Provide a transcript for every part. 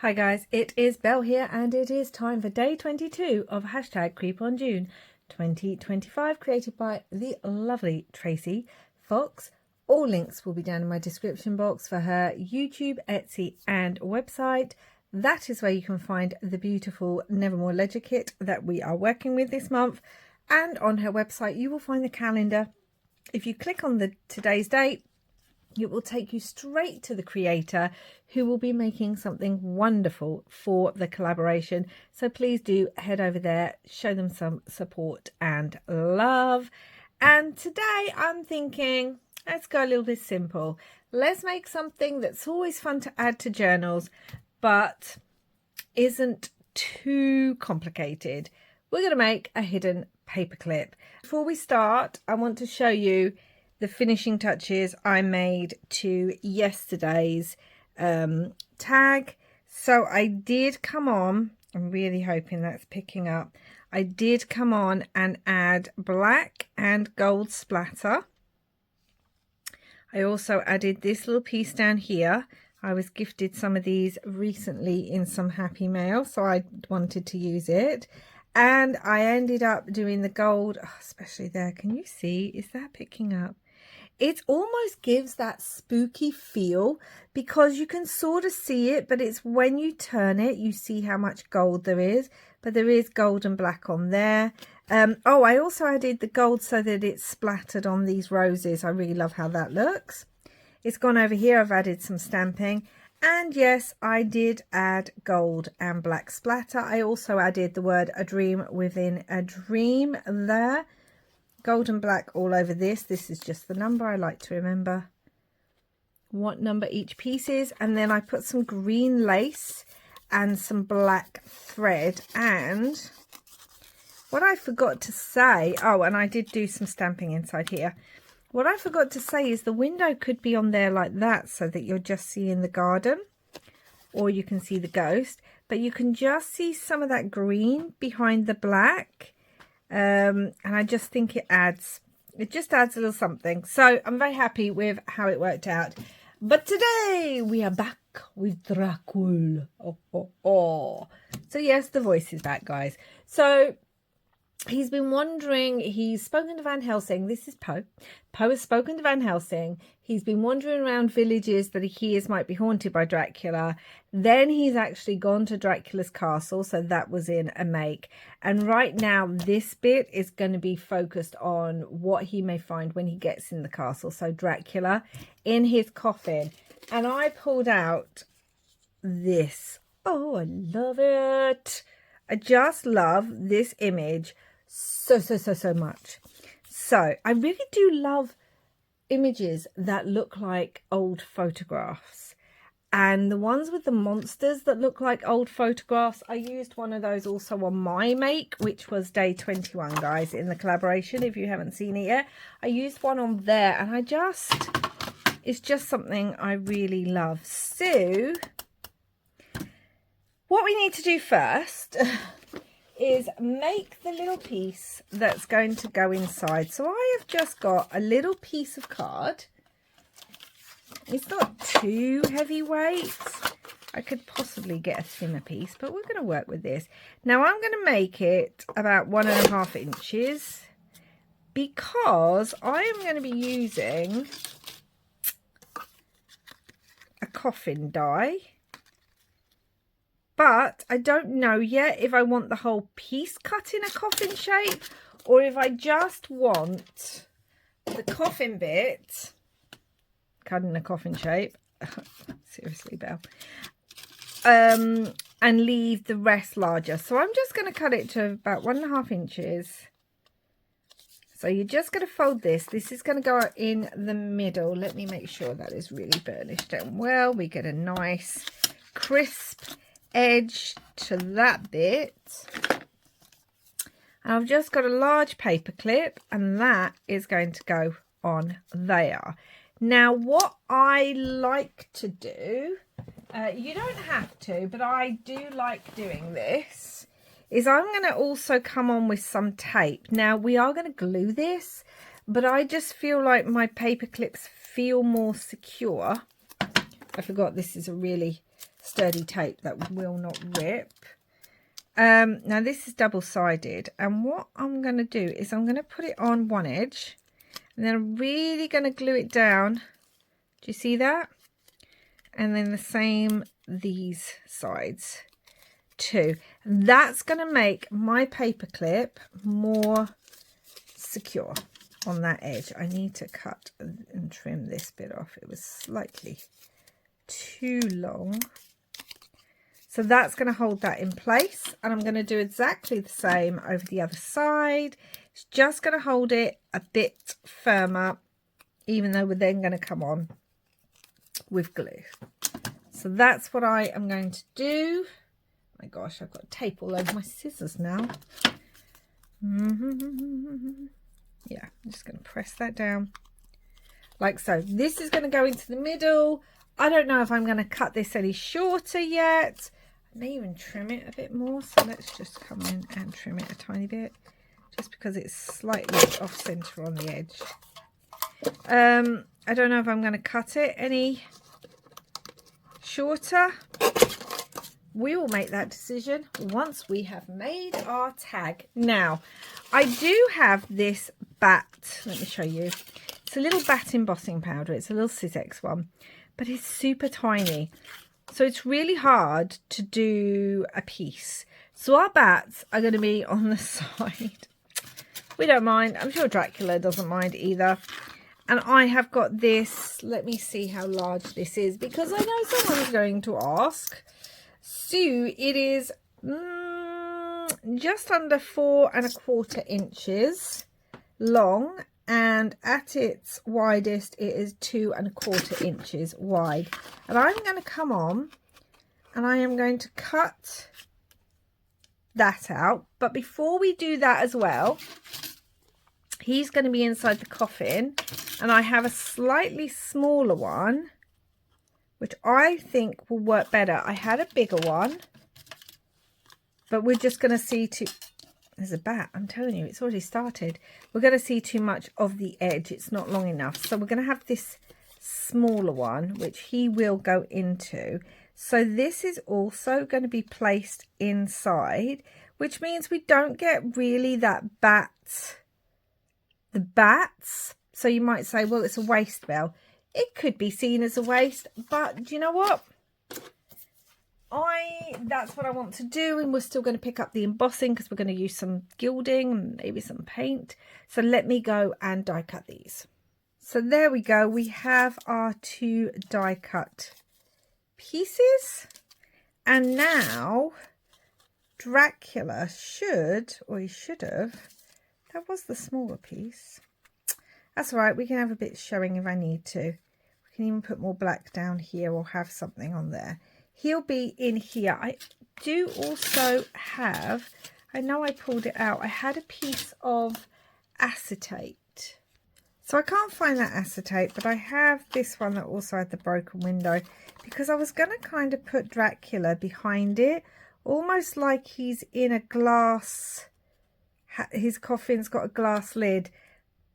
Hi guys, it is Belle here and it is time for day 22 of hashtag Creep on June 2025, created by the lovely Tracy Fox. All links will be down in my description box for her YouTube, Etsy and website. That is where you can find the beautiful Nevermore Ledger kit that we are working with this month. And on her website you will find the calendar. If you click on the today's date, it will take you straight to the creator who will be making something wonderful for the collaboration. So please do head over there, show them some support and love. And today I'm thinking, let's go a little bit simple. Let's make something that's always fun to add to journals, but isn't too complicated. We're going to make a hidden paperclip. Before we start, I want to show you the finishing touches I made to yesterday's tag. So I did come on, I'm really hoping that's picking up. I did come on and add black and gold splatter. I also added this little piece down here. I was gifted some of these recently in some happy mail, so I wanted to use it. And I ended up doing the gold, especially there. Can you see? Is that picking up? It almost gives that spooky feel because you can sort of see it, but it's when you turn it, you see how much gold there is. But there is gold and black on there. Oh, I also added the gold so that it's splattered on these roses. I really love how that looks. It's gone over here. I've added some stamping. And yes, I did add gold and black splatter. I also added the word "a dream within a dream" there. Gold and black all over this. This is just the number. I like to remember what number each piece is. And then I put some green lace and some black thread. And what I forgot to say, oh, and I did do some stamping inside here. What I forgot to say is the window could be on there like that so that you're just seeing the garden, or you can see the ghost, but you can just see some of that green behind the black. And I just think it just adds a little something. So I'm very happy with how it worked out. But today we are back with Dracula. So yes, the voice is back, guys. So he's been wandering, he's spoken to Van Helsing. This is Poe. Poe has spoken to Van Helsing. He's been wandering around villages that he hears might be haunted by Dracula. Then he's actually gone to Dracula's castle. So that was in a make. And right now, this bit is going to be focused on what he may find when he gets in the castle. So Dracula in his coffin. And I pulled out this. Oh, I love it. I just love this image so much. So I really do love images that look like old photographs, and the ones with the monsters that look like old photographs. I used one of those also on my make, which was day 21, guys, in the collaboration. If you haven't seen it yet, I used one on there, and it's just something I really love. So what we need to do first is make the little piece that's going to go inside. So I have just got a little piece of card. It's not too heavyweight. I could possibly get a thinner piece, but we're going to work with this. Now I'm going to make it about 1.5 inches because I am going to be using a coffin die. But I don't know yet if I want the whole piece cut in a coffin shape or if I just want the coffin bit cut in a coffin shape. Seriously, Belle. And leave the rest larger. So I'm just going to cut it to about 1.5 inches. So you're just going to fold this. This is going to go in the middle. Let me make sure that is really burnished down well. We get a nice crisp edge to that bit. And I've just got a large paper clip, and that is going to go on there. Now what I like to do, you don't have to, but I do like doing this, is I'm going to also come on with some tape. Now we are going to glue this, but I just feel like my paper clips feel more secure. I forgot this is a really sturdy tape that will not rip. Now this is double-sided, and what I'm going to do is I'm going to put it on one edge, and then I'm really going to glue it down. Do you see that? And then the same these sides too. And that's going to make my paper clip more secure on that edge. I need to cut and trim this bit off. It was slightly too long. So that's going to hold that in place, and I'm going to do exactly the same over the other side. It's just going to hold it a bit firmer, even though we're then going to come on with glue. So that's what I am going to do. Oh my gosh, I've got tape all over my scissors now. Yeah, I'm just going to press that down like so. This is going to go into the middle. I don't know if I'm going to cut this any shorter yet. I may even trim it a bit more. So let's just come in and trim it a tiny bit, just because it's slightly off center on the edge. I don't know if I'm going to cut it any shorter. We will make that decision once we have made our tag. Now, I do have this bat. Let me show you. It's a little bat embossing powder. It's a little Sizex one, but it's super tiny. So it's really hard to do a piece. So our bats are going to be on the side. We don't mind. I'm sure Dracula doesn't mind either. And I have got this. Let me see how large this is, because I know someone's going to ask. So it is just under 4 1/4 inches long, and at its widest it is 2 1/4 inches wide. And I'm going to come on and I am going to cut that out. But before we do that as well, he's going to be inside the coffin, and I have a slightly smaller one which I think will work better. I had a bigger one, but we're just going to see there's a bat. I'm telling you, it's already started. We're going to see too much of the edge. It's not long enough. So we're going to have this smaller one, which he will go into. So this is also going to be placed inside, which means we don't get really that the bats. So you might say, well, it's a waist bell. It could be seen as a waist, but do you know what? That's what I want to do, and we're still going to pick up the embossing because we're going to use some gilding, maybe some paint. So let me go and die cut these. So there we go. We have our 2 die cut pieces, and now Dracula should have. That was the smaller piece. That's all right. We can have a bit showing if I need to. We can even put more black down here or have something on there. He'll be in here. I do also have, I know I pulled it out, I had a piece of acetate. So I can't find that acetate, but I have this one that also had the broken window, because I was going to kind of put Dracula behind it, almost like he's in a glass, his coffin's got a glass lid.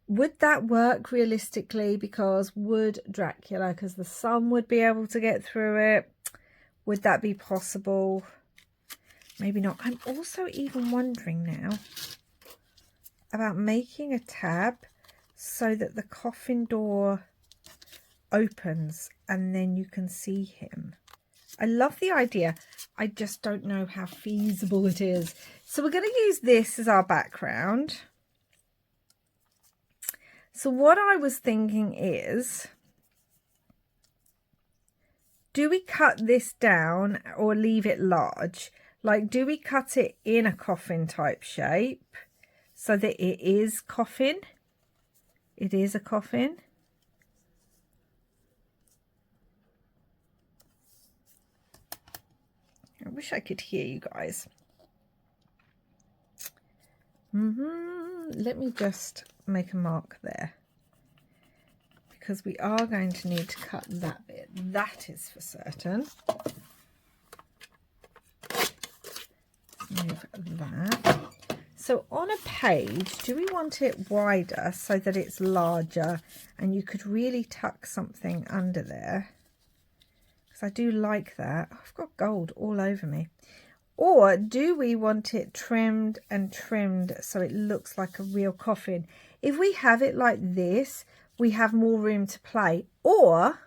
Would that work realistically? Because would Dracula, because the sun would be able to get through it, would that be possible? Maybe not. I'm also even wondering now about making a tab so that the coffin door opens and then you can see him. I love the idea. I just don't know how feasible it is. So we're going to use this as our background. So what I was thinking is, do we cut this down or leave it large? Like, do we cut it in a coffin type shape so that it is coffin? It is a coffin. I wish I could hear you guys. Let me just make a mark there, because we are going to need to cut that bit. That is for certain. Move that. So on a page, do we want it wider so that it's larger and you could really tuck something under there? because I do like that. I've got gold all over me. Or do we want it trimmed and trimmed so it looks like a real coffin? If we have it like this, we have more room to play. Or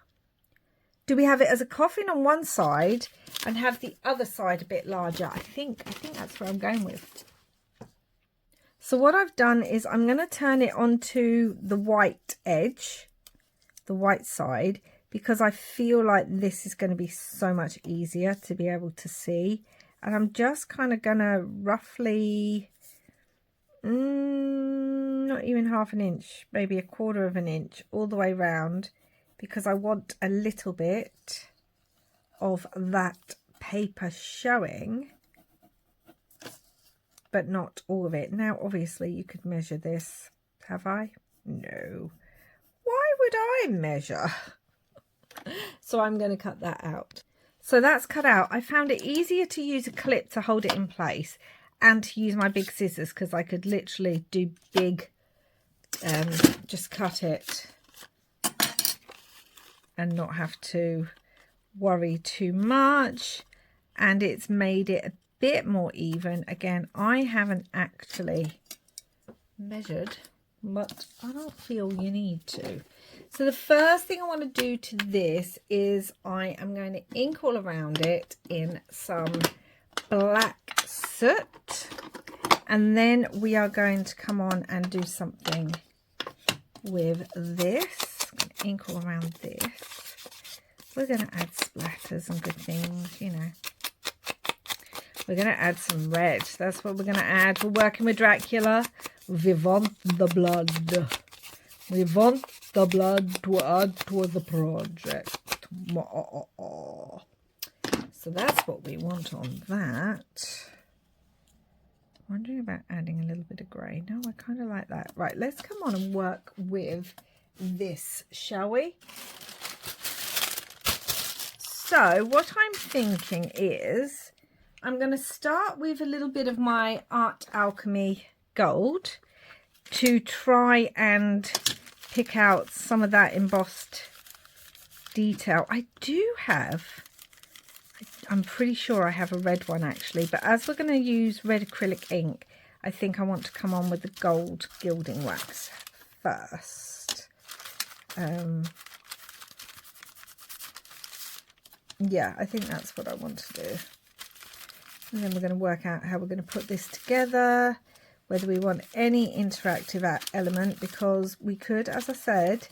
do we have it as a coffin on one side and have the other side a bit larger? I think that's where I'm going with. So what I've done is I'm going to turn it onto the white edge, the white side, because I feel like this is going to be so much easier to be able to see. And I'm just kind of going to roughly, not even half an inch, maybe 1/4 of an inch all the way round, because I want a little bit of that paper showing, but not all of it. Now, obviously, you could measure this. Have I? No. Why would I measure? So I'm going to cut that out. So that's cut out. I found it easier to use a clip to hold it in place and to use my big scissors, because I could literally do big, just cut it and not have to worry too much. And it's made it a bit more even. Again, I haven't actually measured, but I don't feel you need to. So the first thing I want to do to this is I am going to ink all around it in some black soot, and then we are going to come on and do something with this. I'm going to ink all around this. We're going to add splatters and good things, you know. We're going to add some red. That's what we're going to add. We're working with Dracula. We want the blood. We want the blood to add to the project. So that's what we want on that. I'm wondering about adding a little bit of grey. No, I kind of like that. Right, let's come on and work with this, shall we? So what I'm thinking is I'm going to start with a little bit of my Art Alchemy gold to try and pick out some of that embossed detail. I do have, I'm pretty sure I have a red one actually, but as we're going to use red acrylic ink, I think I want to come on with the gold gilding wax first. Yeah, I think that's what I want to do. And then we're going to work out how we're going to put this together, whether we want any interactive element, because we could, as I said,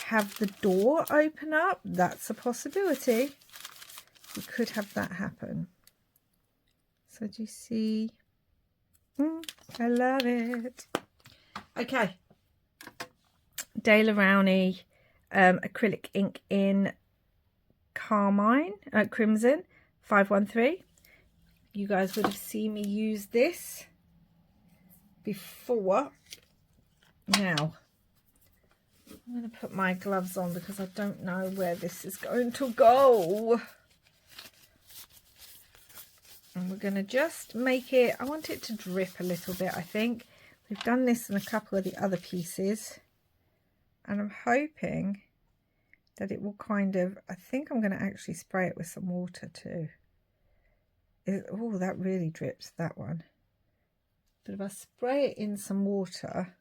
have the door open up. That's a possibility. We could have that happen. So do you see? I love it. Okay. Daler Rowney acrylic ink in Carmine, Crimson 513. You guys would have seen me use this before. Now, I'm going to put my gloves on because I don't know where this is going to go. And we're going to just make it, I want it to drip a little bit, I think. We've done this in a couple of the other pieces. And I'm hoping that it will kind of, I think I'm going to actually spray it with some water too. Oh, that really drips, that one. But if I spray it in some water,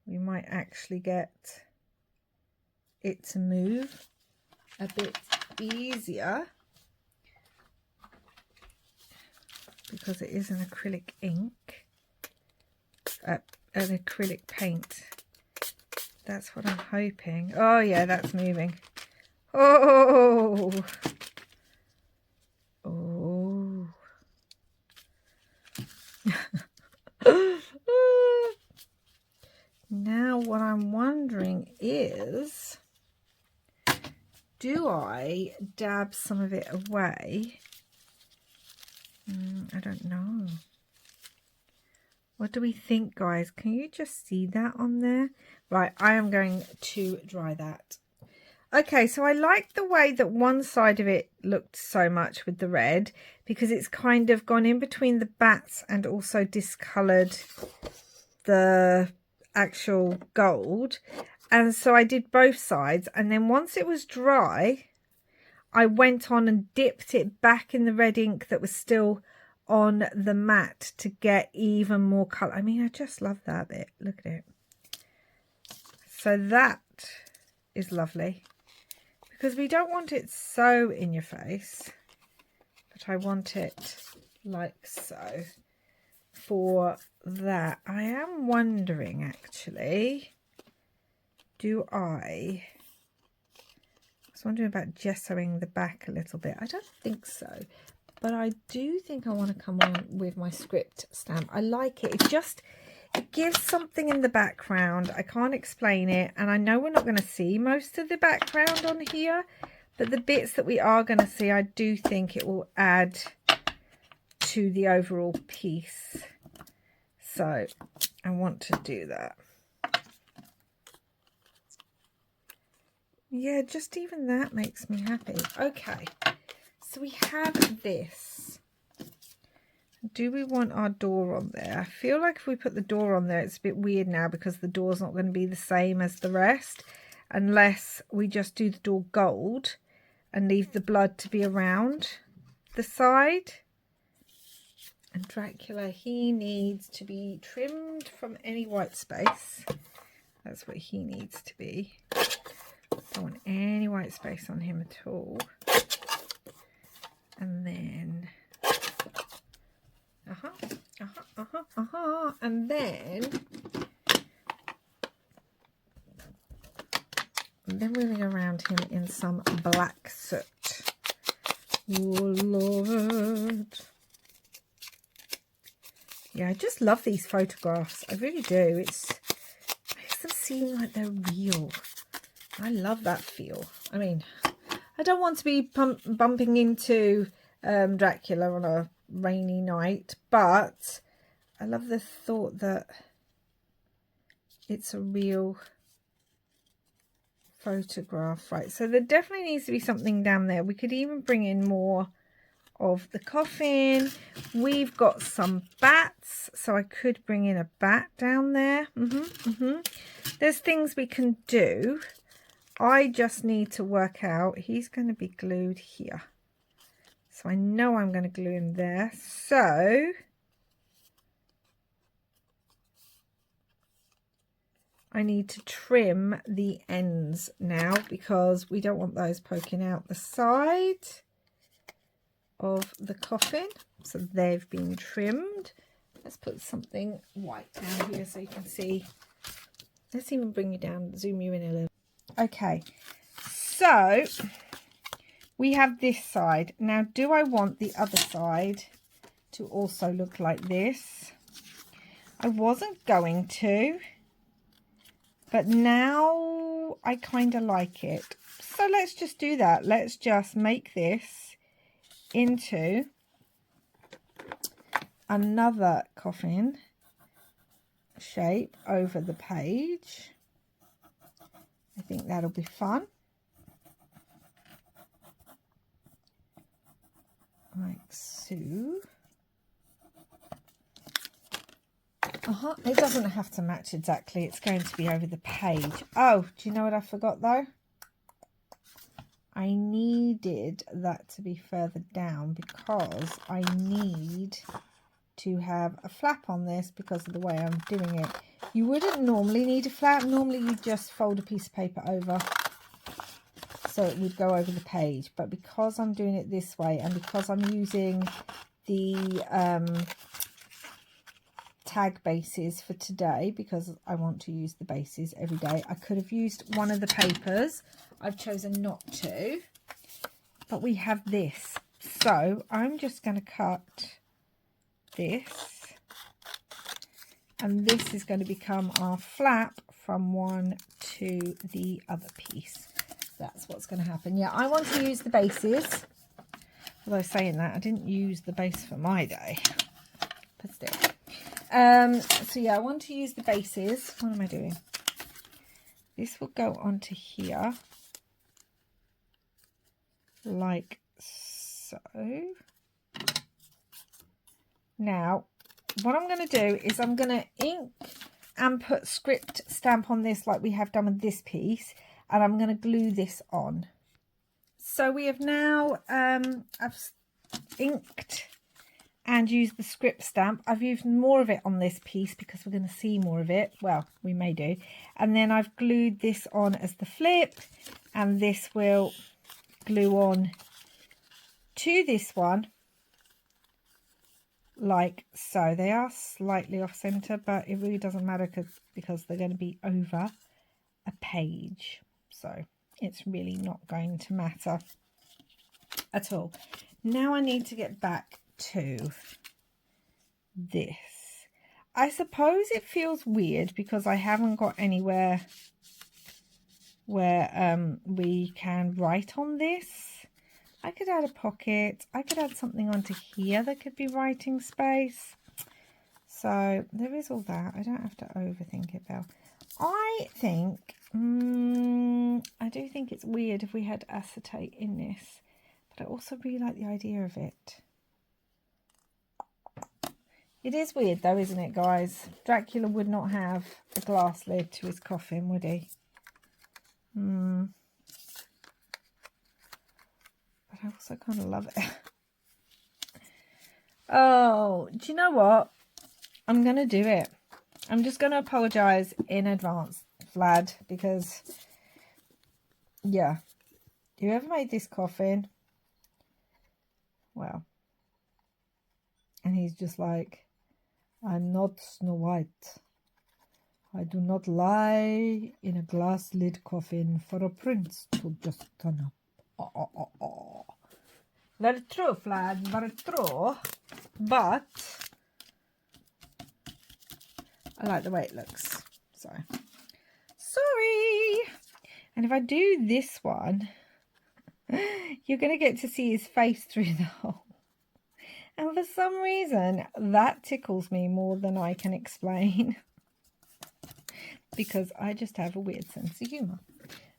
we might actually get it to move a bit easier, because it is an acrylic ink, an acrylic paint. That's what I'm hoping. Oh yeah, that's moving. Oh, oh. Now what I'm wondering is, do I dab some of it away? I don't know. What do we think, guys? Can you just see that on there? Right, I am going to dry that. Okay, so I like the way that one side of it looked so much with the red, because it's kind of gone in between the bats and also discoloured the actual gold. And so I did both sides, and then once it was dry, I went on and dipped it back in the red ink that was still on the mat to get even more colour. I mean, I just love that bit. Look at it. So that is lovely, because we don't want it so in your face, but I want it like so for that. I am wondering, actually, I was wondering about gessoing the back a little bit. I don't think so, but I do think I want to come on with my script stamp. I like it. It gives something in the background. I can't explain it, and I know we're not going to see most of the background on here, but the bits that we are going to see, I do think it will add to the overall piece. So I want to do that. Yeah, just even that makes me happy. Okay, so we have this. Do we want our door on there? I feel like if we put the door on there, it's a bit weird now, because the door's not going to be the same as the rest, unless we just do the door gold and leave the blood to be around the side. And Dracula, he needs to be trimmed from any white space. That's what he needs to be. Don't want any white space on him at all. And then and then moving around him in some black soot. Oh Lord. Yeah, I just love these photographs. I really do. It makes them seem like they're real. I love that feel. I mean, I don't want to be bumping into Dracula on a rainy night, but I love the thought that it's a real photograph. Right, so there definitely needs to be something down there. We could even bring in more of the coffin. We've got some bats, so I could bring in a bat down there. There's things we can do. I just need to work out, he's going to be glued here, so I know I'm going to glue him there. So I need to trim the ends now, because we don't want those poking out the side of the coffin. So they've been trimmed. Let's put something white down here so you can see. Let's even bring you down, zoom you in a little. Okay, so we have this side. Now, do I want the other side to also look like this? I wasn't going to, but now I kind of like it. So let's just do that. Let's just make this into another coffin shape over the page. I think that'll be fun. Like so. It doesn't have to match exactly. It's going to be over the page. Oh, do you know what I forgot though? I needed that to be further down, because I need to have a flap on this because of the way I'm doing it. You wouldn't normally need a flap. Normally you just fold a piece of paper over so it would go over the page, but because I'm doing it this way, and because I'm using the tag bases for today, because I want to use the bases every day, I could have used one of the papers. I've chosen not to, but we have this, so I'm just going to cut this, and this is going to become our flap from one to the other piece. That's what's going to happen. Yeah, I want to use the bases, although saying that, I didn't use the base for my day, but still. So yeah, I want to use the bases. What am I doing? This will go onto here like so. Now, what I'm going to do is I'm going to ink and put script stamp on this like we have done with this piece, and I'm going to glue this on. So we have now, I've inked and used the script stamp. I've used more of it on this piece because we're going to see more of it. Well, we may do. And then I've glued this on as the flip, and this will glue on to this one like so. They are slightly off center, but it really doesn't matter because they're going to be over a page, so it's really not going to matter at all. Now I need to get back to this. I suppose it feels weird because I haven't got anywhere where we can write on this. I could add a pocket. I could add something onto here that could be writing space. So there is all that. I don't have to overthink it, Belle. I think, I do think it's weird if we had acetate in this, but I also really like the idea of it. It is weird though, isn't it, guys? Dracula would not have a glass lid to his coffin, would he? But I also kind of love it. Oh, do you know what? I'm going to do it. I'm just going to apologise in advance, Vlad, because, yeah, whoever made this coffin, well, and he's just like, I'm not Snow White. I do not lie in a glass lid coffin for a prince to just turn up. Very true, Vlad, very true. But I like the way it looks. So, sorry. And if I do this one, you're going to get to see his face through the hole. And for some reason, that tickles me more than I can explain. Because I just have a weird sense of humour.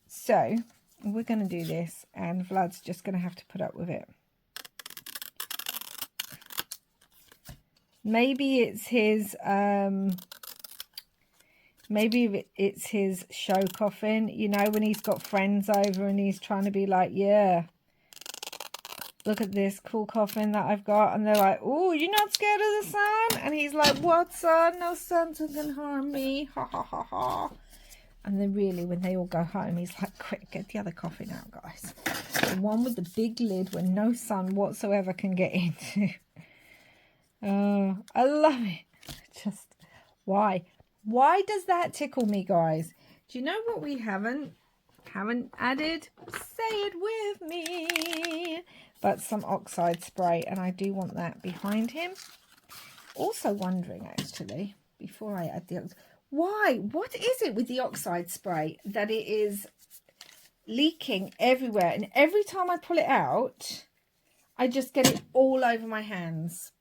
So, we're going to do this, and Vlad's just going to have to put up with it. Maybe it's his, maybe it's his show coffin, you know, when he's got friends over and he's trying to be like, yeah, look at this cool coffin that I've got. And they're like, oh, you're not scared of the sun? And he's like, what sun? No sun can harm me. Ha, ha, ha, ha. And then really, when they all go home, he's like, quick, get the other coffin out, guys. The one with the big lid where no sun whatsoever can get into. Oh, I love it. Just, why? Why does that tickle me, guys? Do you know what we haven't added? Say it with me. But some oxide spray, and I do want that behind him. Also wondering, actually, before I add the oxide, why? What is it with the oxide spray that it is leaking everywhere? And every time I pull it out, I just get it all over my hands.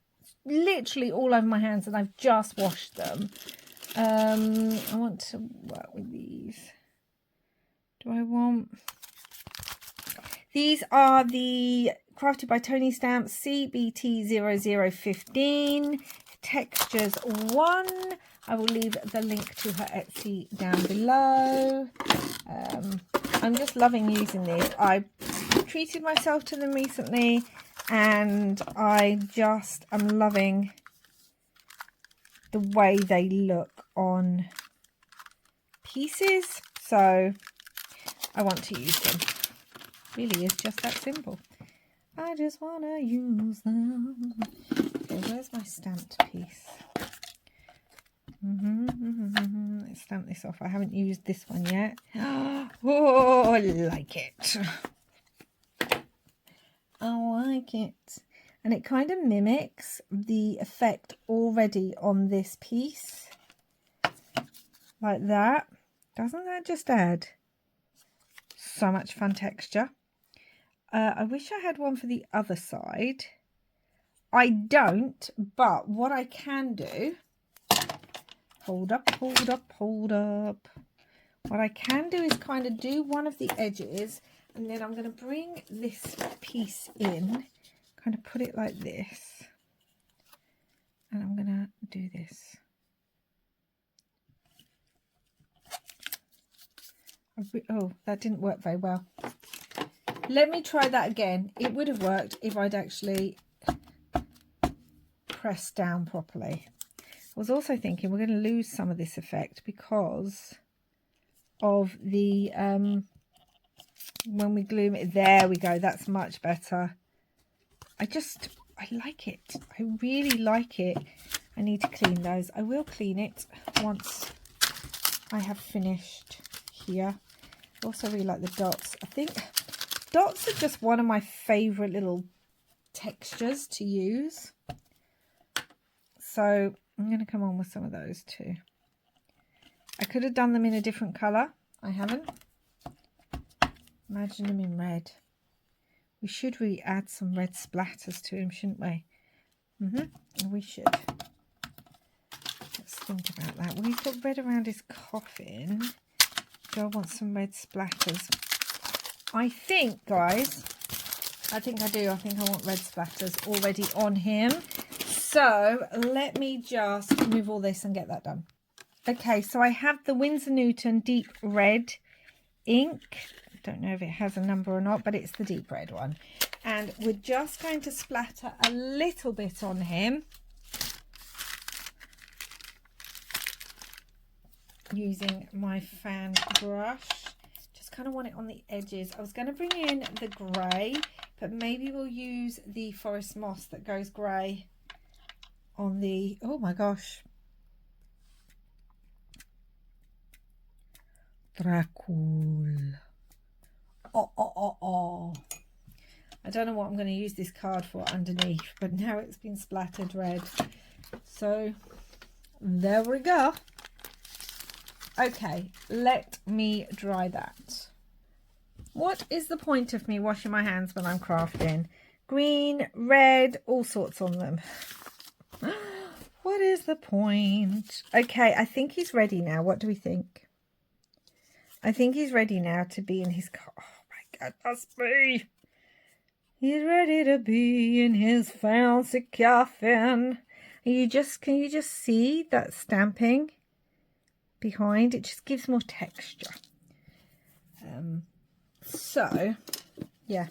Literally all over my hands, and I've just washed them. I want to work with these. Do I want... These are the Crafted by Tony Stamps CBT0015 Textures 1. I will leave the link to her Etsy down below. I'm just loving using these. I treated myself to them recently, and I just am loving the way they look on pieces. So I want to use them. Really is just that simple. I just want to use them. Okay, where's my stamped piece? Let's stamp this off. I haven't used this one yet. Oh, I like it. I like it. And it kind of mimics the effect already on this piece. Like that. Doesn't that just add so much fun texture? I wish I had one for the other side. I don't, but what I can do... Hold up, hold up, hold up. What I can do is kind of do one of the edges, and then I'm going to bring this piece in, kind of put it like this, and I'm going to do this. Oh, that didn't work very well. Let me try that again. It would have worked if I'd actually pressed down properly. I was also thinking we're going to lose some of this effect because of the when we glue it. There we go, that's much better. I like it. I really like it. I need to clean those. I will clean it once I have finished here. I also really like the dots. I think dots are just one of my favorite little textures to use, so I'm going to come on with some of those too. I could have done them in a different color. I haven't. Imagine them in red. We should really add some red splatters to him, shouldn't we? We should. Let's think about that. Well, he's got red around his coffin. Do I want some red splatters? I think, guys, I think I do. I think I want red splatters already on him. So let me just move all this and get that done. Okay, so I have the Winsor Newton deep red ink. I don't know if it has a number or not, but it's the deep red one. And we're just going to splatter a little bit on him using my fan brush. Just kind of want it on the edges. I was going to bring in the grey, but maybe we'll use the forest moss that goes grey on the, oh my gosh, Dracula. Oh. I don't know what I'm going to use this card for underneath, but now it's been splattered red. So there we go. Okay, let me dry that. What is the point of me washing my hands when I'm crafting? Green, red, all sorts on them. What is the point? Okay, I think he's ready now. What do we think? I think he's ready now to be in his car. Oh my God, that's me. He's ready to be in his fancy coffin. Can you just see that stamping behind? It just gives more texture. So yeah,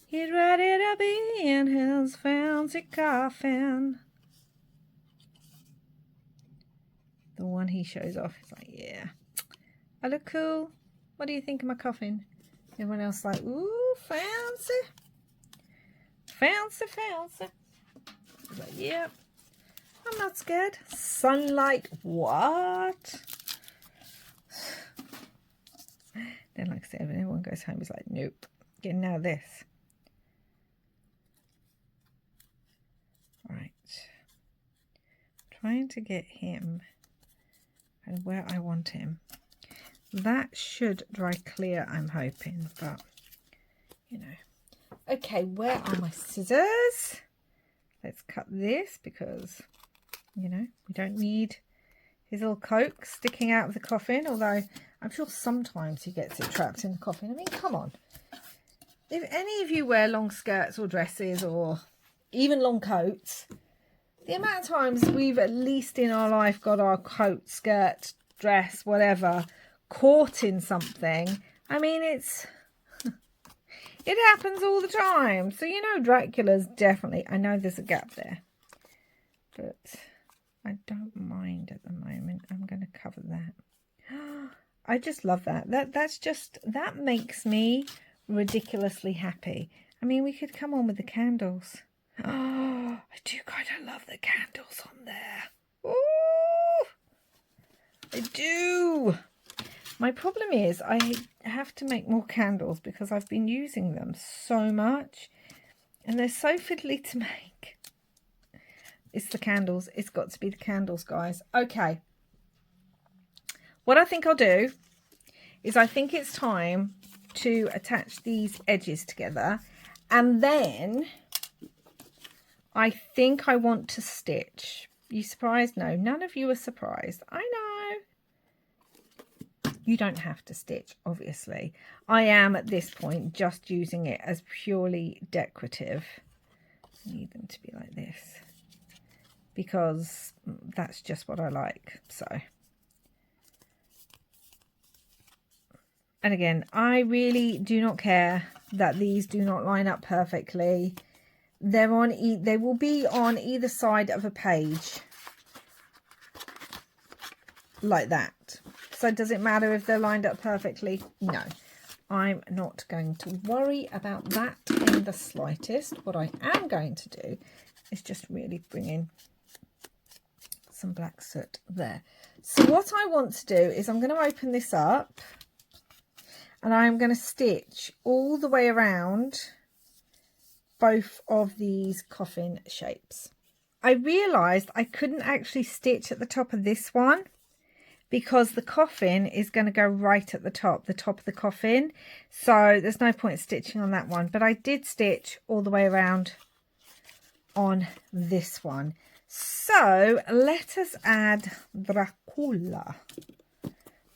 he's ready to be in his fancy coffin. The one he shows off is like, yeah, I look cool. What do you think of my coffin? Everyone else like, ooh, fancy. Fancy. He's like, yeah, I'm not scared. Sunlight, what? Then, like I said, when everyone goes home, he's like, nope, getting out of this. Right. Trying to get him and where I want him. That should dry clear, I'm hoping, but, you know. Okay, where are my scissors? Let's cut this because, you know, we don't need his little coke sticking out of the coffin, although I'm sure sometimes he gets it trapped in the coffin. I mean, come on. If any of you wear long skirts or dresses or even long coats, the amount of times we've at least in our life got our coat, skirt, dress, whatever, caught in something. I mean, it happens all the time. So, you know, Dracula's definitely, I know there's a gap there, but I don't mind at the moment. I'm going to cover that. I just love that. That makes me ridiculously happy. I mean, we could come on with the candles. Oh, I do kind of love the candles on there. Oh, I do. My problem is I have to make more candles because I've been using them so much and they're so fiddly to make. It's the candles. It's got to be the candles, guys. Okay. What I think I'll do is I think it's time to attach these edges together, and then I think I want to stitch. You surprised? No, none of you are surprised. I know. You don't have to stitch, obviously. I am at this point just using it as purely decorative. I need them to be like this because that's just what I like. So And again, I really do not care that these do not line up perfectly. They're on they will be on either side of a page like that. So does it matter if they're lined up perfectly? No, I'm not going to worry about that in the slightest. What I am going to do is just really bring in some black soot there. So what I want to do is I'm going to open this up and I'm going to stitch all the way around both of these coffin shapes. I realized I couldn't actually stitch at the top of this one because the coffin is going to go right at the top of the coffin. So there's no point stitching on that one, but I did stitch all the way around on this one. So let us add Dracula.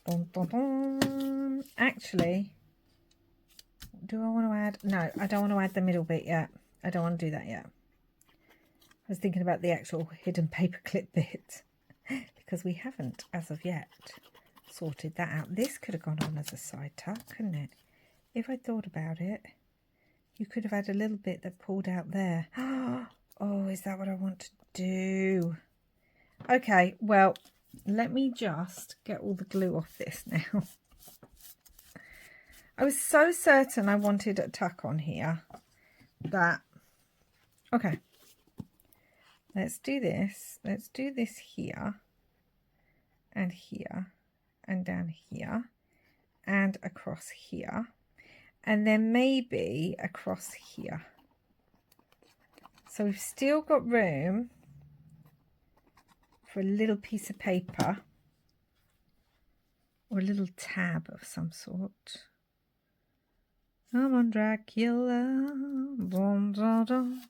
Dun, dun, dun. Actually, do I want to add? No, I don't want to add the middle bit yet. I don't want to do that yet. I was thinking about the actual hidden paperclip bit because we haven't, as of yet, sorted that out. This could have gone on as a side tuck, couldn't it? If I thought about it, you could have had a little bit that pulled out there. Oh, is that what I want to do? Okay, well, let me just get all the glue off this now. I was so certain I wanted a tuck on here that, okay, let's do this. Let's do this here and here and down here and across here and then maybe across here. So we've still got room for a little piece of paper or a little tab of some sort. Come on, Dracula. Boom, dum, dum.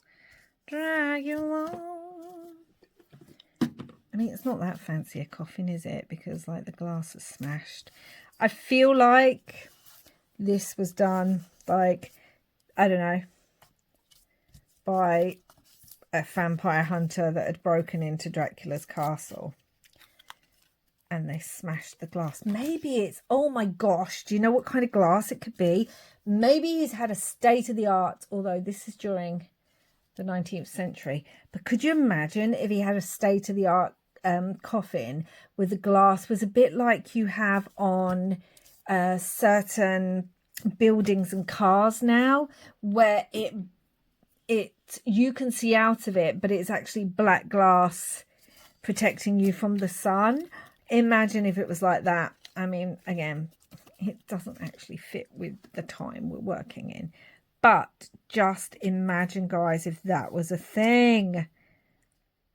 Dracula. I mean, it's not that fancy a coffin, is it? Because, like, the glass is smashed. I feel like this was done, like, I don't know, by a vampire hunter that had broken into Dracula's castle. And they smashed the glass. Maybe it's, oh my gosh, do you know what kind of glass it could be? Maybe he's had a state-of-the-art, although this is during the 19th century. But could you imagine if he had a state-of-the-art coffin with the glass was a bit like you have on certain buildings and cars now, where it you can see out of it, but it's actually black glass protecting you from the sun. Imagine if it was like that. I mean, again, it doesn't actually fit with the time we're working in. But just imagine, guys, if that was a thing.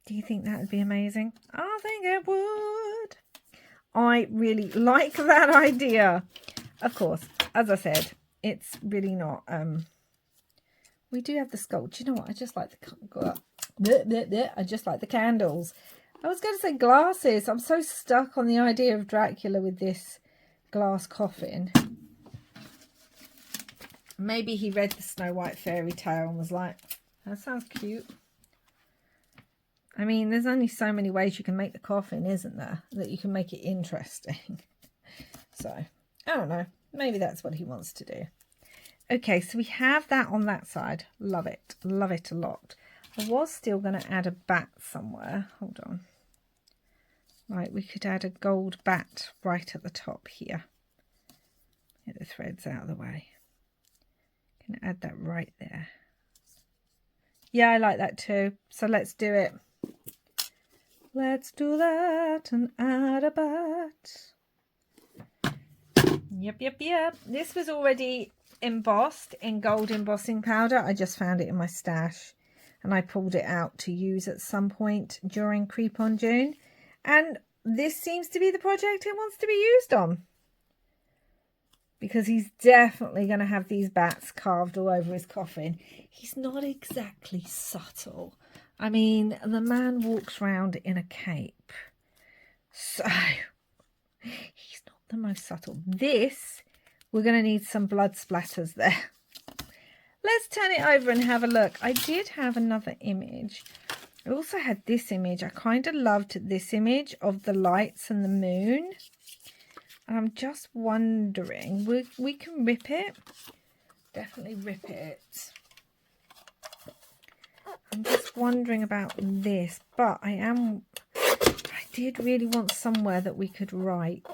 Do you think that would be amazing? I think it would. I really like that idea. Of course, as I said, it's really not... we do have the skull. Do you know what? I just like I just like the candles. I was going to say glasses. I'm so stuck on the idea of Dracula with this glass coffin. Maybe he read the Snow White fairy tale and was like, that sounds cute. I mean, there's only so many ways you can make the coffin, isn't there? That you can make it interesting. So, I don't know. Maybe that's what he wants to do. Okay, so we have that on that side. Love it. Love it a lot. I was still going to add a bat somewhere. Hold on. Right, we could add a gold bat right at the top here. Get the threads out of the way. Can add that right there. Yeah, I like that too. So let's do it. Let's do that and add a bat. Yep. This was already embossed in gold embossing powder. I just found it in my stash and I pulled it out to use at some point during Creep on June. And this seems to be the project it wants to be used on. Because he's definitely going to have these bats carved all over his coffin. He's not exactly subtle. I mean, the man walks around in a cape. So, he's not the most subtle. This, we're going to need some blood splatters there. Let's turn it over and have a look. I did have another image. I also had this image. I kind of loved this image of the lights and the moon. And I'm just wondering, we can rip it. Definitely rip it. I'm just wondering about this, but I did really want somewhere that we could write.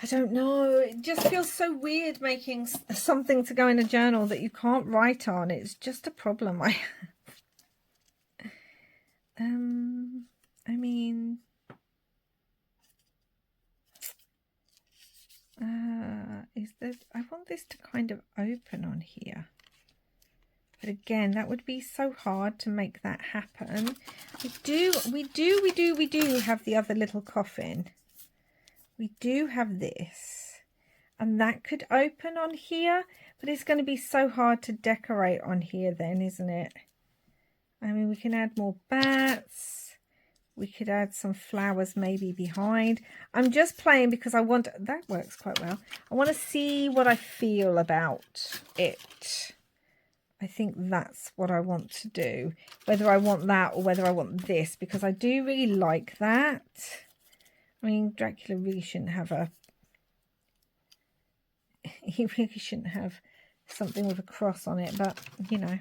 I don't know, it just feels so weird making something to go in a journal that you can't write on. It's just a problem I have. I mean, I want this to kind of open on here. But again, that would be so hard to make that happen. We do have the other little coffin. We do have this. And that could open on here. But it's going to be so hard to decorate on here then, isn't it? I mean, we can add more bats. We could add some flowers maybe behind. I'm just playing because I want... That works quite well. I want to see what I feel about it. I think that's what I want to do. Whether I want that or whether I want this. Because I do really like that. I mean, Dracula really shouldn't have a... He really shouldn't have something with a cross on it. But, you know.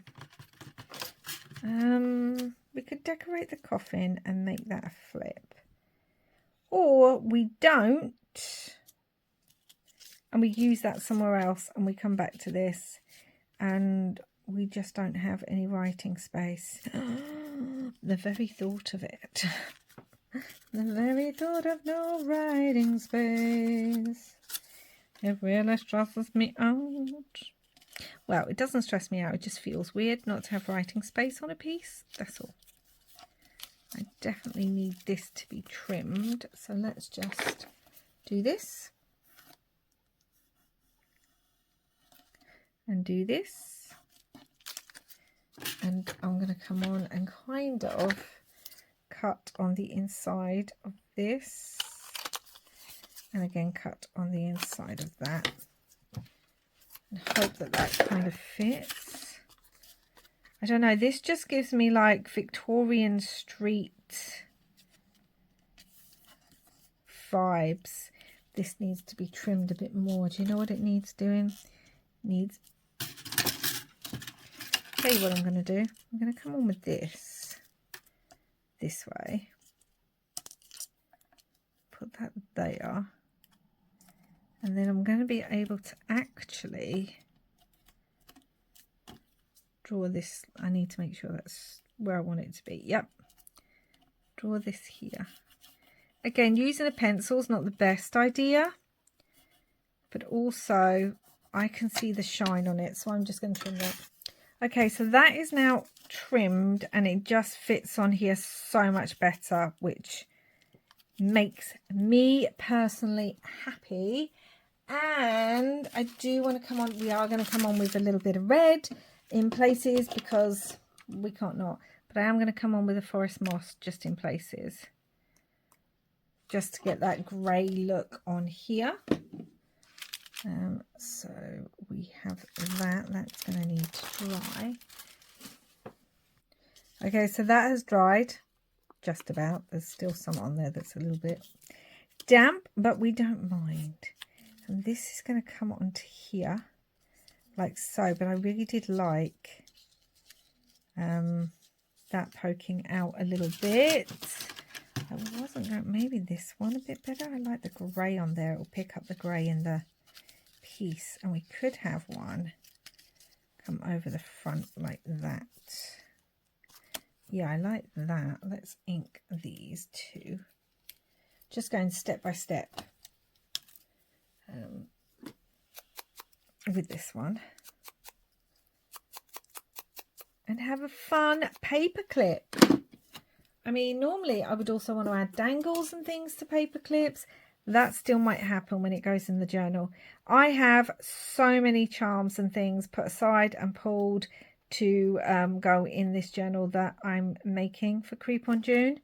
We could decorate the coffin and make that a flip. Or we don't. And we use that somewhere else. And we come back to this. And we just don't have any writing space. The very thought of it. The very thought of no writing space. It really stresses me out. Well, it doesn't stress me out. It just feels weird not to have writing space on a piece. That's all. I definitely need this to be trimmed. So let's just do this. And do this. And I'm going to come on and kind of cut on the inside of this. And again, cut on the inside of that. And hope that that kind of fits. I don't know, this just gives me like Victorian street vibes. This needs to be trimmed a bit more. Do you know what it needs doing? It needs... Tell you what I'm going to do. I'm going to come on with this way. Put that there. And then I'm going to be able to actually draw this. I need to make sure that's where I want it to be. Yep. Draw this here. Again, using a pencil is not the best idea. But also, I can see the shine on it. So I'm just going to trim that. Okay, so that is now trimmed. And it just fits on here so much better. Which makes me personally happy. And I do want to come on, we are going to come on with a little bit of red in places because we can't not. But I am going to come on with a forest moss just in places. Just to get that grey look on here. So we have that. That's going to need to dry. Okay, so that has dried. Just about. There's still some on there that's a little bit damp, but we don't mind. And this is going to come onto here, like so. But I really did like that poking out a little bit. I wasn't going, maybe this one a bit better. I like the grey on there. It will pick up the grey in the piece. And we could have one come over the front like that. Yeah, I like that. Let's ink these two. Just going step by step. With this one, and have a fun paper clip. I mean, normally I would also want to add dangles and things to paper clips. That still might happen when it goes in the journal. I have so many charms and things put aside and pulled to go in this journal that I'm making for Creep on June.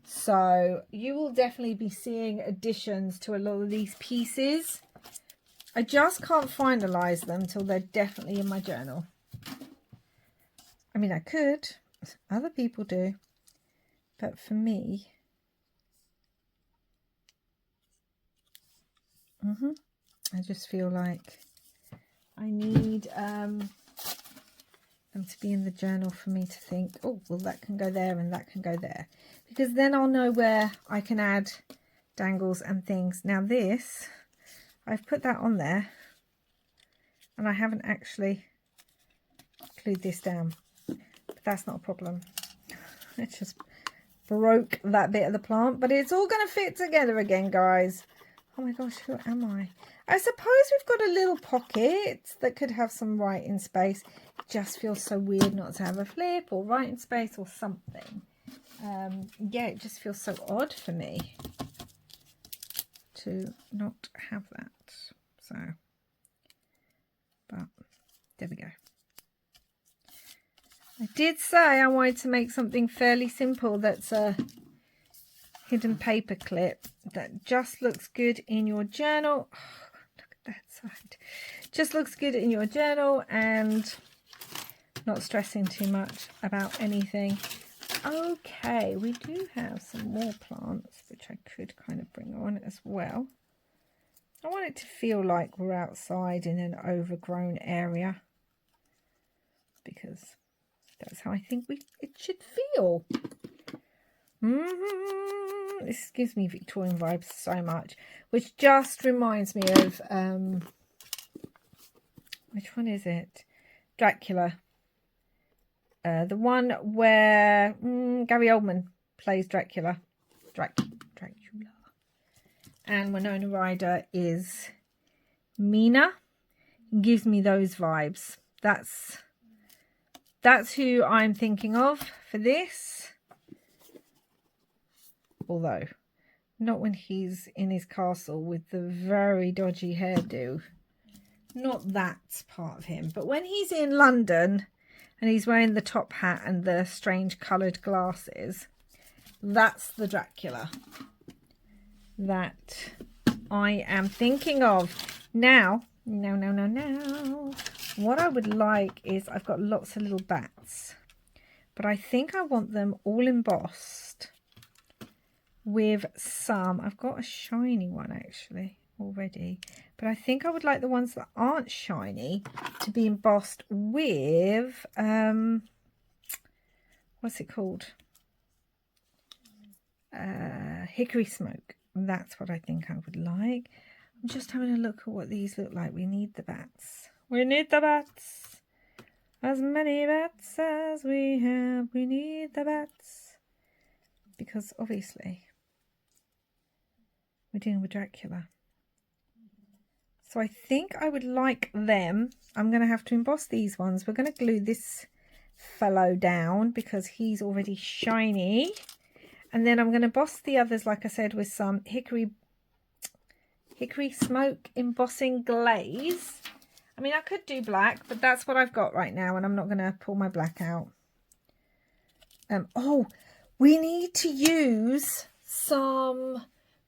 So you will definitely be seeing additions to a lot of these pieces. I just can't finalise them until they're definitely in my journal. I mean, I could. Other people do. But for me, I just feel like I need them to be in the journal for me to think, oh, well, that can go there and that can go there. Because then I'll know where I can add dangles and things. Now this, I've put that on there and I haven't actually glued this down. But that's not a problem. It just broke that bit of the plant. But it's all going to fit together again, guys. Oh my gosh, who am I? I suppose we've got a little pocket that could have some writing space. It just feels so weird not to have a flip or writing space or something. Yeah, it just feels so odd for me to not have that. So, but there we go. I did say I wanted to make something fairly simple that's a hidden paper clip that just looks good in your journal. Oh, look at that side. Just looks good in your journal and not stressing too much about anything. Okay, we do have some more plants which I could kind of bring on as well. I want it to feel like we're outside in an overgrown area because that's how I think it should feel. This gives me Victorian vibes so much, which just reminds me of which one is it? Dracula. The one where Gary Oldman plays Dracula. Dracula. And Winona Ryder is Mina. Gives me those vibes. That's who I'm thinking of for this. Although, not when he's in his castle with the very dodgy hairdo. Not that part of him. But when he's in London and he's wearing the top hat and the strange coloured glasses, that's the Dracula that I am thinking of. Now, what I would like is, I've got lots of little bats, but I think I want them all embossed with some, I've got a shiny one actually already, but I think I would like the ones that aren't shiny to be embossed with what's it called, hickory smoke. That's what I think I would like. I'm just having a look at what these look like. We need the bats. We need the bats. As many bats as we have, we need the bats. Because obviously we're dealing with Dracula. So I think I would like them. I'm going to have to emboss these ones. We're going to glue this fellow down because he's already shiny. And then I'm going to emboss the others, like I said, with some hickory smoke embossing glaze. I mean, I could do black, but that's what I've got right now, and I'm not going to pull my black out. Oh, we need to use some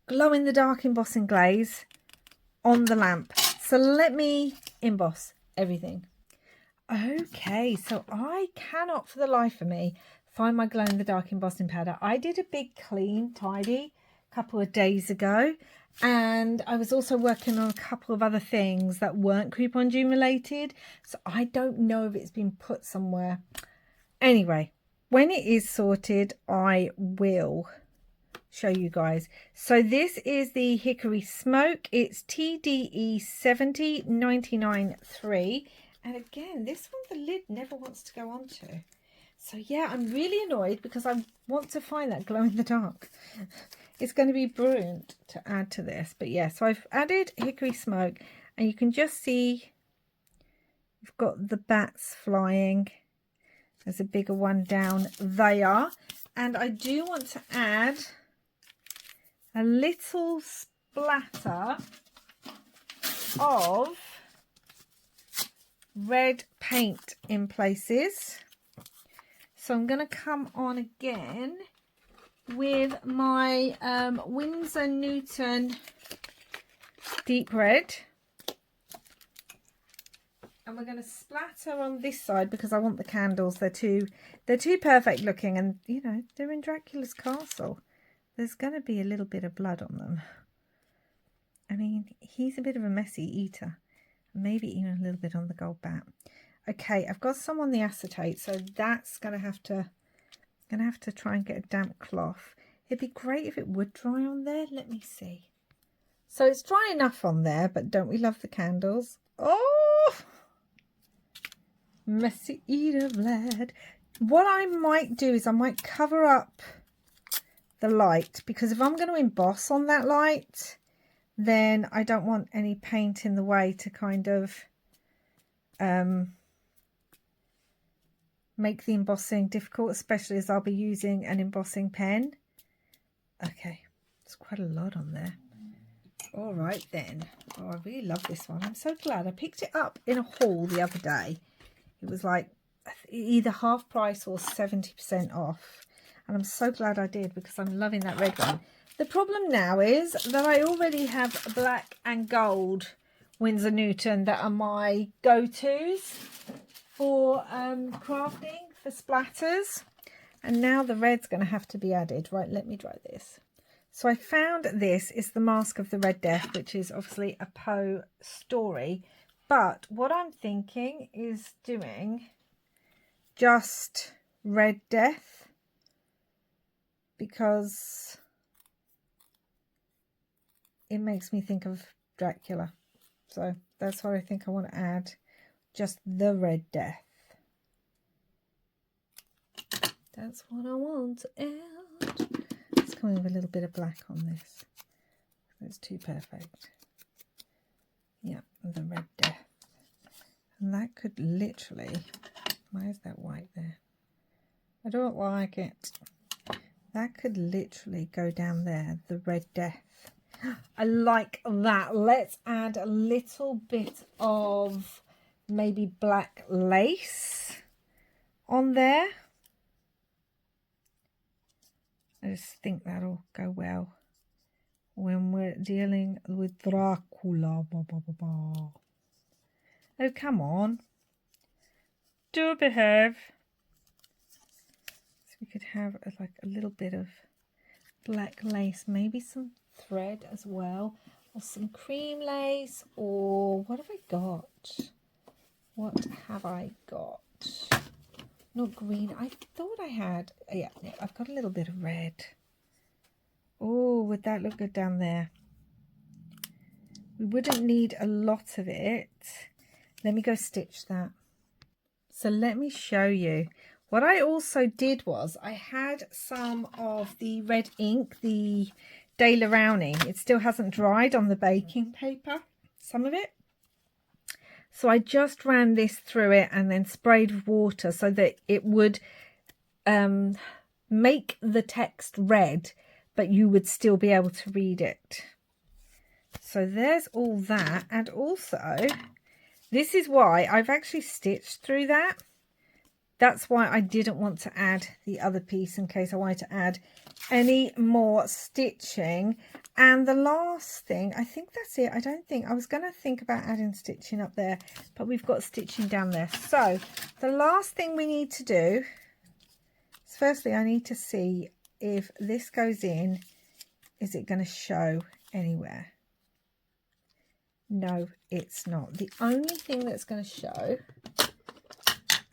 glow-in-the-dark embossing glaze on the lamp. So let me emboss everything. Okay, so I cannot for the life of me find my glow-in-the-dark embossing powder. I did a big clean, tidy a couple of days ago, and I was also working on a couple of other things that weren't Creep on June related, so I don't know if it's been put somewhere. Anyway, when it is sorted, I will show you guys. So this is the hickory smoke. It's TDE 70993, and again, this one the lid never wants to go onto. So yeah, I'm really annoyed because I want to find that glow in the dark. It's going to be brilliant to add to this. But yeah, so I've added hickory smoke, and you can just see we've got the bats flying. There's a bigger one down there. And I do want to add a little splatter of red paint in places. So I'm going to come on again with my Winsor Newton deep red. And we're going to splatter on this side because I want the candles. They're too perfect looking, and you know, they're in Dracula's castle. There's going to be a little bit of blood on them. I mean, he's a bit of a messy eater. Maybe even a little bit on the gold bat. Okay, I've got some on the acetate, so that's gonna have to try and get a damp cloth. It'd be great if it would dry on there. Let me see. So it's dry enough on there, but don't we love the candles? Oh, messy eater Vlad. What I might do is I might cover up the light, because if I'm going to emboss on that light, then I don't want any paint in the way to kind of make the embossing difficult, especially as I'll be using an embossing pen. Okay, there's quite a lot on there. All right then. Oh, I really love this one. I'm so glad I picked it up in a haul the other day. It was like either half price or 70% off. And I'm so glad I did, because I'm loving that red one. The problem now is that I already have black and gold Winsor Newton that are my go-tos for crafting, for splatters. And now the red's going to have to be added. Right, let me dry this. So I found this is the Mask of the Red Death, which is obviously a Poe story. But what I'm thinking is doing just Red Death, because it makes me think of Dracula. So that's what I think I want to add, just the Red Death. That's what I want to add. Let's come in with a little bit of black on this. That's too perfect. Yeah, the Red Death. And that could literally... Why is that white there? I don't like it. That could literally go down there, the Red Death. I like that. Let's add a little bit of maybe black lace on there. I just think that'll go well when we're dealing with Dracula. Oh, come on. Do behave. So we could have like a little bit of black lace, maybe some thread as well, or some cream lace, or what have I got? What have I got? Not green. I thought I had, yeah, I've got a little bit of red. Oh, would that look good down there? We wouldn't need a lot of it. Let me go stitch that. So let me show you. What I also did was I had some of the red ink, the Daler Rowney. It still hasn't dried on the baking paper, some of it. So I just ran this through it and then sprayed with water so that it would make the text red, but you would still be able to read it. So there's all that. And also, this is why I've actually stitched through that. That's why I didn't want to add the other piece in case I wanted to add any more stitching. And the last thing, I think that's it. I was going to think about adding stitching up there, but we've got stitching down there. So the last thing we need to do is, firstly, I need to see if this goes in, is it going to show anywhere? No, it's not. The only thing that's going to show,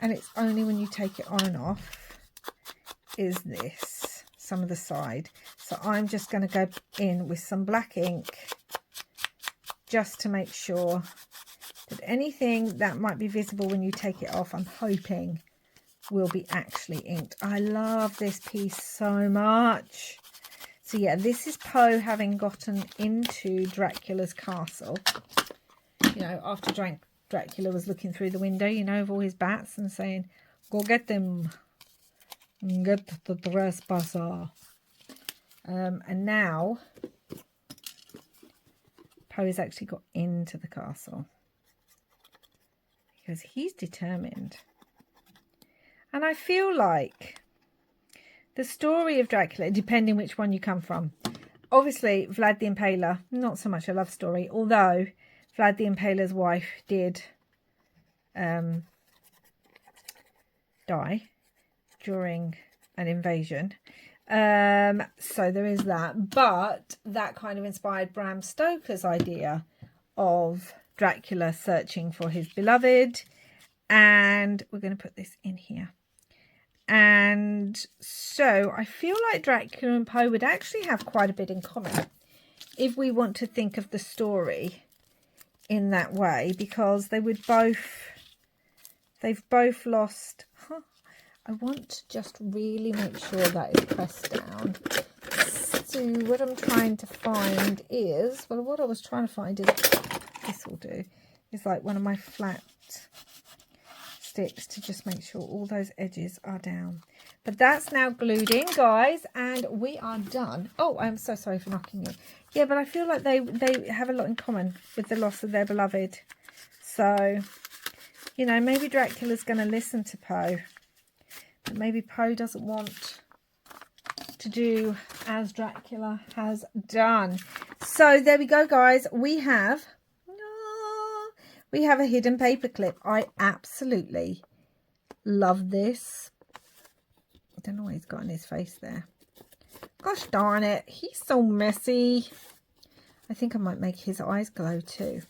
and it's only when you take it on and off, is this, some of the side. So I'm just going to go in with some black ink just to make sure that anything that might be visible when you take it off, I'm hoping will be actually inked. I love this piece so much. So yeah, this is Poe having gotten into Dracula's castle. You know, after Dracula was looking through the window, you know, of all his bats and saying, "Go get them. Get the trespasser." And now Poe has actually got into the castle because he's determined. And I feel like the story of Dracula, depending which one you come from, obviously Vlad the Impaler, not so much a love story, although Vlad the Impaler's wife did die during an invasion. So there is that. But that kind of inspired Bram Stoker's idea of Dracula searching for his beloved. And we're going to put this in here. And so I feel like Dracula and Poe would actually have quite a bit in common if we want to think of the story in that way, because they would both, they've both lost. I want to just really make sure that is pressed down. So what I'm trying to find is, well, what I was trying to find is, this will do, is like one of my flat sticks to just make sure all those edges are down. But that's now glued in, guys, and we are done. Oh, I'm so sorry for knocking you. Yeah, but I feel like they have a lot in common with the loss of their beloved. So, you know, maybe Dracula's going to listen to Poe. But maybe Poe doesn't want to do as Dracula has done. So there we go, guys. We have a hidden paperclip. I absolutely love this. I don't know what he's got on his face there. Gosh darn it. He's so messy. I think I might make his eyes glow too.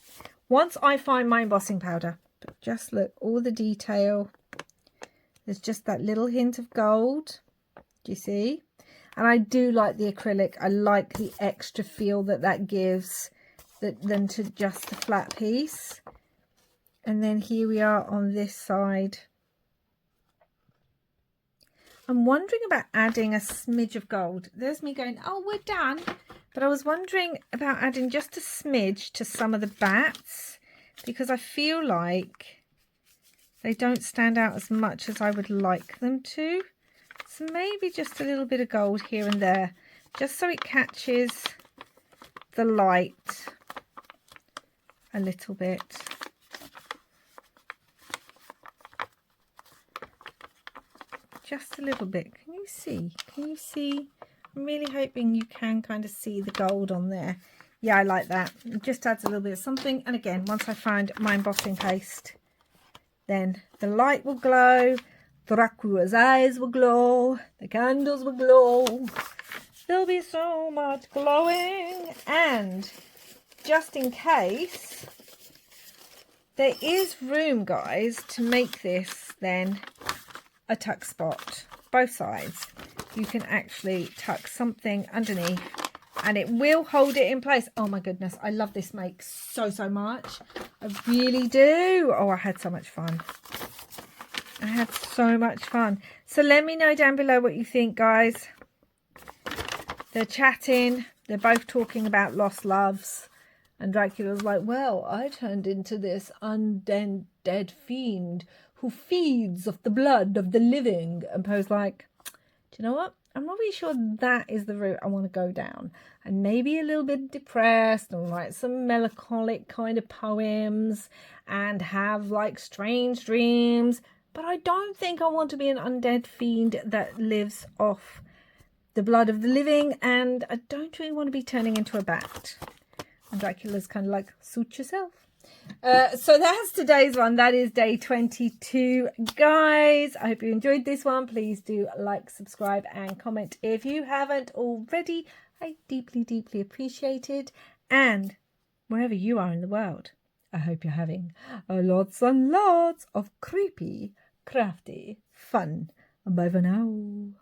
Once I find my embossing powder. But just look, all the detail. There's just that little hint of gold. Do you see? And I do like the acrylic. I like the extra feel that that gives than to just the flat piece. And then here we are on this side. I'm wondering about adding a smidge of gold. There's me going, oh, we're done. But I was wondering about adding just a smidge to some of the bats, because I feel like they don't stand out as much as I would like them to. So maybe just a little bit of gold here and there, just so it catches the light a little bit. Just a little bit. Can you see? Can you see? I'm really hoping you can kind of see the gold on there. Yeah, I like that. It just adds a little bit of something. And again, once I find my embossing paste, then the light will glow. Dracula's eyes will glow. The candles will glow. There'll be so much glowing. And just in case, there is room, guys, to make this then a tuck spot. Both sides. You can actually tuck something underneath and it will hold it in place. Oh my goodness, I love this make so much. I really do. Oh, I had so much fun. I had so much fun. So let me know down below what you think, guys. They're chatting. They're both talking about lost loves. And Dracula's like, well, I turned into this undead fiend who feeds off the blood of the living. And Poe's like, do you know what? I'm not really sure that is the route I want to go down. And maybe a little bit depressed and write some melancholic kind of poems and have like strange dreams. But I don't think I want to be an undead fiend that lives off the blood of the living. And I don't really want to be turning into a bat. And Dracula's kind of like, suit yourself. So that's today's one. That is day 22, guys. I hope you enjoyed this one. Please do like, subscribe and comment if you haven't already. I deeply appreciate it. And wherever you are in the world, I hope you're having lots and lots of creepy, crafty fun. Bye for now.